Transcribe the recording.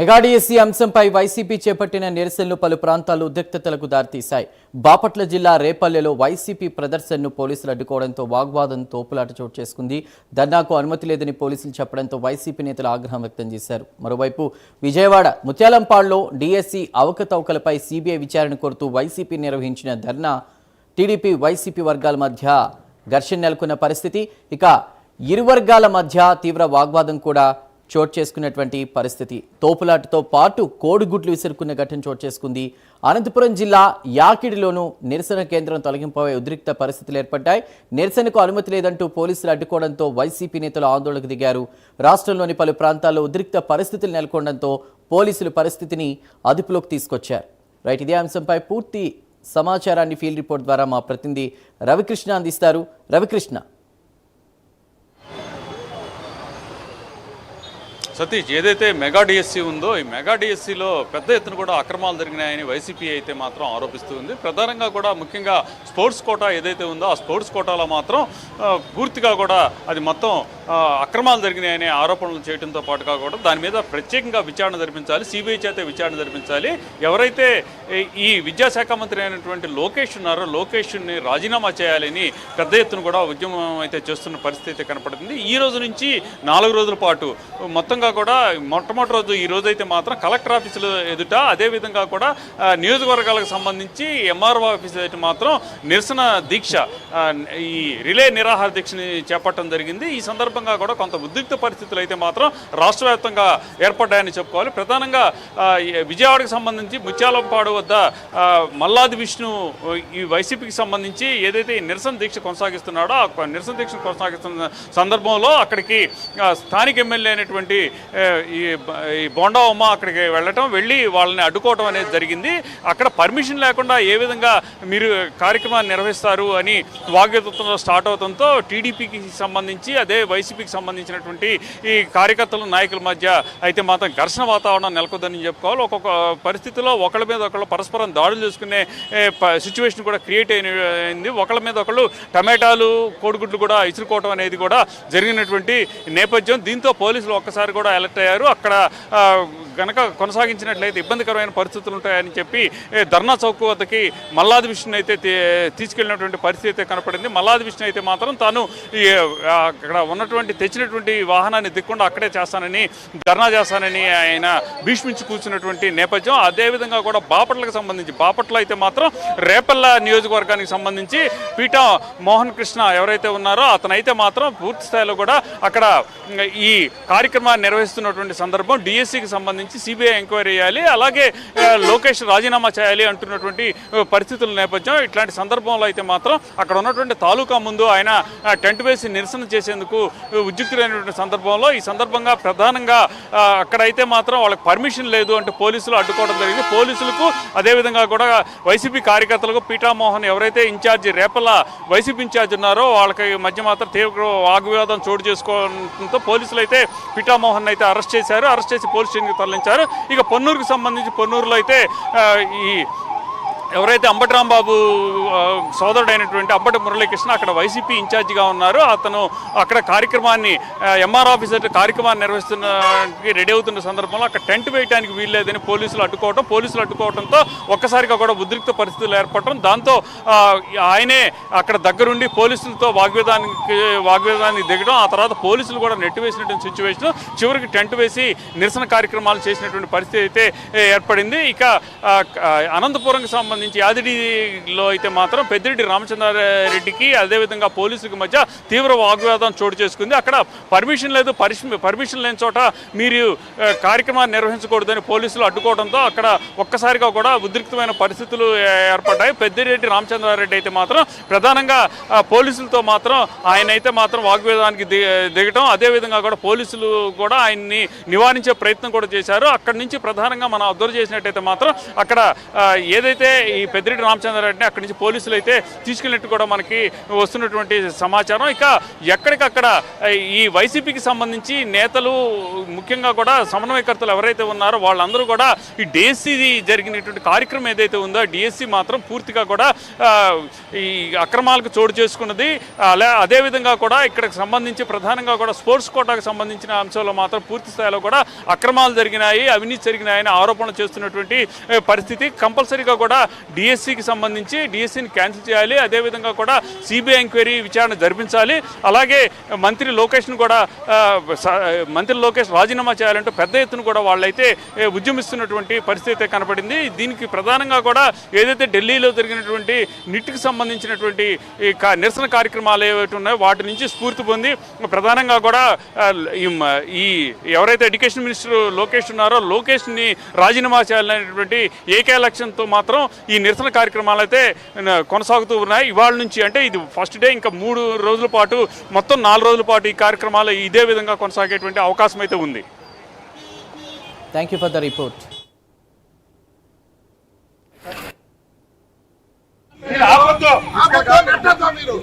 Mega DSC అంశంపై YCP చేపట్టిన నిరసనలు పలు ప్రాంతాల్లో ఉద్రిక్తతలకు దారితీశాయి. బాపట్ల జిల్లా రేపల్లెలో వైసీపీ ప్రదర్శనను పోలీసులు అడ్డుకోవడంతో వాగ్వాదం తోపులాట చోటు చేసుకుంది. ధర్నాకు అనుమతి లేదని పోలీసులు చెప్పడంతో వైసీపీ నేతలు ఆగ్రహం వ్యక్తం చేశారు. మరోవైపు విజయవాడ ముత్యాలంపాడులో డిఎస్సీ అవకతవకలపై సిబిఐ విచారణ కోరుతూ వైసీపీ నిర్వహించిన ధర్నా టీడీపీ వైసీపీ వర్గాల మధ్య ఘర్షణ నెలకొన్న పరిస్థితి. ఇక ఇరు వర్గాల మధ్య తీవ్ర వాగ్వాదం కూడా చోటు చేసుకున్నటువంటి పరిస్థితి. తోపులాటతో పాటు కోడిగుడ్లు విసురుకున్న ఘటన చోటు చేసుకుంది. అనంతపురం జిల్లా యాకిడిలోనూ నిరసన కేంద్రం తొలగింపై ఉద్రిక్త పరిస్థితులు ఏర్పడ్డాయి. నిరసనకు అనుమతి లేదంటూ పోలీసులు అడ్డుకోవడంతో వైసీపీ నేతలు ఆందోళనకు దిగారు. రాష్ట్రంలోని పలు ప్రాంతాల్లో ఉద్రిక్త పరిస్థితులు నెలకొనడంతో పోలీసులు పరిస్థితిని అదుపులోకి తీసుకొచ్చారు. రైట్, ఇదే అంశంపై పూర్తి సమాచారాన్ని ఫీల్డ్ రిపోర్ట్ ద్వారా మా ప్రతినిధి రవికృష్ణ అందిస్తారు. రవికృష్ణ. సతీష్, ఏదైతే మెగా డిఎస్సీ ఉందో ఈ మెగా డిఎస్సీలో పెద్ద ఎత్తున కూడా అక్రమాలు జరిగినాయని వైసీపీ అయితే మాత్రం ఆరోపిస్తుంది. ప్రధానంగా కూడా ముఖ్యంగా స్పోర్ట్స్ కోటా ఏదైతే ఉందో ఆ స్పోర్ట్స్ కోటాలో మాత్రం పూర్తిగా కూడా అది మొత్తం అక్రమాలు జరిగినాయనే ఆరోపణలు చేయడంతో పాటుగా కూడా దాని మీద ప్రత్యేకంగా విచారణ జరిపించాలి, సిబిఐ చేత విచారణ జరిపించాలి. ఎవరైతే ఈ విద్యాశాఖ మంత్రి అయినటువంటి లోకేష్ ఉన్నారో లోకేష్ని రాజీనామా చేయాలని పెద్ద ఎత్తున కూడా ఉద్యమం అయితే చేస్తున్న పరిస్థితి కనపడుతుంది. ఈ రోజు నుంచి 4 రోజుల పాటు మొత్తంగా కూడా మొట్టమొదటి రోజు ఈ రోజైతే మాత్రం కలెక్టర్ ఆఫీసులు ఎదుట, అదేవిధంగా కూడా నియోజకవర్గాలకు సంబంధించి ఎంఆర్ఓ ఆఫీసు అయితే మాత్రం నిరసన దీక్ష, ఈ రిలే నిరాహార దీక్షని చేపట్టడం జరిగింది. ఈ సందర్భంగా కూడా కొంత ఉద్రిక్త పరిస్థితులు అయితే మాత్రం రాష్ట్ర వ్యాప్తంగా ఏర్పడ్డాయని చెప్పుకోవాలి. ప్రధానంగా విజయవాడకు సంబంధించి ముత్యాలంపాడు వద్ద మల్లాది విష్ణు ఈ వైసీపీకి సంబంధించి ఏదైతే ఈ నిరసన దీక్ష కొనసాగిస్తున్నాడో ఆ నిరసన దీక్ష కొనసాగిస్తున్న సందర్భంలో అక్కడికి స్థానిక ఎమ్మెల్యే అయినటువంటి ఈ బోండా ఉమ్మ అక్కడికి వెళ్ళి వాళ్ళని అడ్డుకోవడం అనేది జరిగింది. అక్కడ పర్మిషన్ లేకుండా ఏ విధంగా మీరు కార్యక్రమాన్ని నిర్వహిస్తారు అని వాగ్యుతంలో స్టార్ట్ అవడంతో టీడీపీకి సంబంధించి అదే వైసీపీకి సంబంధించినటువంటి ఈ కార్యకర్తల నాయకుల మధ్య అయితే మాత్రం ఘర్షణ వాతావరణం నెలకొందని చెప్పుకోవాలి. ఒక్కొక్క పరిస్థితిలో ఒకళ్ళ మీద ఒకళ్ళు పరస్పరం దాడులు చేసుకునే సిచ్యువేషన్ కూడా క్రియేట్ అయింది. ఒకళ్ళ మీద ఒకళ్ళు టమాటాలు కోడిగుడ్లు కూడా ఇసురుకోవడం అనేది కూడా జరిగినటువంటి నేపథ్యం. దీంతో పోలీసులు ఒక్కసారి కూడా అలర్ట్ అయ్యారు. అక్కడ గనక కొనసాగించినట్లయితే ఇబ్బందికరమైన పరిస్థితులు ఉంటాయని చెప్పి ధర్నా చౌక్ వద్దకి మల్లాది విష్ణు అయితే తీసుకెళ్లినటువంటి పరిస్థితి అయితే కనపడింది. మల్లాది విష్ణు అయితే మాత్రం తాను అక్కడ ఉన్నటువంటి తెచ్చినటువంటి వాహనాన్ని దిక్కుండా అక్కడే చేస్తానని ధర్నా చేస్తానని ఆయన భీష్మించి కూర్చున్నటువంటి నేపథ్యం. అదేవిధంగా కూడా బాపట్ల అయితే మాత్రం రేపల్ల నియోజకవర్గానికి సంబంధించి పీఠా మోహన్ కృష్ణ ఎవరైతే ఉన్నారో అతనైతే మాత్రం పూర్తి స్థాయిలో కూడా అక్కడ ఈ కార్యక్రమాన్ని నిర్వహిస్తున్నటువంటి సందర్భం డిఎస్సికి సంబంధించి సిబిఐ ఎంక్వైరీ చేయాలి, అలాగే లోకేష్ రాజీనామా చేయాలి అంటున్నటువంటి పరిస్థితుల నేపథ్యం. ఇట్లాంటి సందర్భంలో అయితే మాత్రం అక్కడ ఉన్నటువంటి తాలూకా ముందు ఆయన టెంట్ వేసి నిరసన చేసేందుకు ఉద్యుక్తులైనటువంటి సందర్భంలో ఈ సందర్భంగా ప్రధానంగా అక్కడైతే మాత్రం వాళ్ళకి పర్మిషన్ లేదు అంటే పోలీసులు అడ్డుకోవడం జరిగింది. పోలీసులకు అదేవిధంగా కూడా వైసీపీ కార్యకర్తలకు పీఠామోహన్ ఎవరైతే ఇన్ఛార్జి రేపల వైసీపీ ఇన్ఛార్జ్ ఉన్నారో వాళ్ళకి మధ్య మాత్రం తీవ్ర వాగ్వివాదం చోటు చేసుకోవడంతో పోలీసులు అయితే పీఠామోహన్ అయితే అరెస్ట్ చేశారు. అరెస్ట్ చేసి పోలీస్ స్టేషన్కి తరలించారు. ఇక పొన్నూరుకు సంబంధించి పొన్నూరులో అయితే ఈ ఎవరైతే అంబటి రాంబాబు సోదరుడైనటువంటి అంబటి మురళీకృష్ణ అక్కడ వైసీపీ ఇన్ఛార్జిగా ఉన్నారు. అతను అక్కడ కార్యక్రమాన్ని ఎంఆర్ ఆఫీసర్ కార్యక్రమాన్ని నిర్వహిస్తున్నకి రెడీ అవుతున్న సందర్భంలో అక్కడ టెంట్ వేయడానికి వీల్లేదని పోలీసులు అడ్డుకోవడంతో ఒక్కసారిగా కూడా ఉద్రిక్త పరిస్థితులు ఏర్పడటం, దాంతో ఆయనే అక్కడ దగ్గరుండి పోలీసులతో వాగ్వేదాన్ని దిగడం, ఆ తర్వాత పోలీసులు కూడా నెట్టివేసినటువంటి సిచ్యువేషన్, చివరికి టెంట్ వేసి నిరసన కార్యక్రమాలు చేసినటువంటి పరిస్థితి అయితే ఏర్పడింది. ఇక అనంతపురంకి సంబంధించి యాదిడిలో అయితే మాత్రం పెద్దిరెడ్డి రామచంద్రారెడ్డికి అదేవిధంగా పోలీసులకు మధ్య తీవ్ర వాగ్వాదం చోటు చేసుకుంది. అక్కడ పర్మిషన్ లేదు, పర్మిషన్ లేని చోట మీరు కార్యక్రమాన్ని నిర్వహించకూడదని పోలీసులు అడ్డుకోవడంతో అక్కడ ఒక్కసారిగా కూడా ఉద్రిక్తమైన పరిస్థితులు ఏర్పడ్డాయి. పెద్దిరెడ్డి రామచంద్రారెడ్డి అయితే మాత్రం ప్రధానంగా పోలీసులతో మాత్రం ఆయన అయితే మాత్రం వాగ్వాదానికి దిగటం, అదేవిధంగా కూడా పోలీసులు కూడా ఆయన్ని నివారించే ప్రయత్నం కూడా చేశారు. అక్కడి నుంచి ప్రధానంగా మనం అబ్జర్వ్ చేసినట్టయితే మాత్రం అక్కడ ఏదైతే ఈ పెద్దిరెడ్డి రామచంద్రారెడ్డిని అక్కడి నుంచి పోలీసులు అయితే తీసుకెళ్ళినట్టు కూడా మనకి వస్తున్నటువంటి సమాచారం. ఇక ఎక్కడికక్కడ ఈ వైసీపీకి సంబంధించి నేతలు ముఖ్యంగా కూడా సమన్వయకర్తలు ఎవరైతే ఉన్నారో వాళ్ళందరూ కూడా ఈ డిఎస్సి జరిగినటువంటి కార్యక్రమం ఏదైతే ఉందో డిఎస్సి మాత్రం పూర్తిగా కూడా ఈ అక్రమాలకు చోటు చేసుకున్నది. అదేవిధంగా కూడా ఇక్కడికి సంబంధించి ప్రధానంగా కూడా స్పోర్ట్స్ కోటాకు సంబంధించిన అంశంలో మాత్రం పూర్తి స్థాయిలో కూడా అక్రమాలు జరిగినాయి, అవినీతి జరిగినాయని ఆరోపణలు చేస్తున్నటువంటి పరిస్థితి. కంపల్సరీగా కూడా డిఎస్సికి సంబంధించి డిఎస్సిని క్యాన్సిల్ చేయాలి, అదేవిధంగా కూడా సిబిఐ ఎంక్వైరీ విచారణ జరిపించాలి. అలాగే మంత్రి లోకేష్ను కూడా మంత్రి లోకేష్ రాజీనామా చేయాలంటూ పెద్ద ఎత్తున కూడా వాళ్ళైతే ఉద్యమిస్తున్నటువంటి పరిస్థితి కనపడింది. దీనికి ప్రధానంగా కూడా ఏదైతే ఢిల్లీలో జరిగినటువంటి నిట్కి సంబంధించినటువంటి నిరసన కార్యక్రమాలు ఏవైతే ఉన్నాయో వాటి నుంచి స్ఫూర్తి పొంది ప్రధానంగా కూడా ఈ ఎవరైతే ఎడ్యుకేషన్ మినిస్టర్ లోకేష్ ఉన్నారో లోకేష్ని రాజీనామా చేయాలనేటువంటి ఏకే లక్ష్యంతో మాత్రం ఈ నిరసన కార్యక్రమాలు అయితే కొనసాగుతూ ఉన్నాయి. ఇవాళ నుంచి అంటే ఇది ఫస్ట్ డే, ఇంకా 3 రోజుల పాటు మొత్తం 4 రోజుల పాటు ఈ కార్యక్రమాలు ఇదే విధంగా కొనసాగేటువంటి అవకాశం అయితే ఉంది. Thank you for the report. మీరు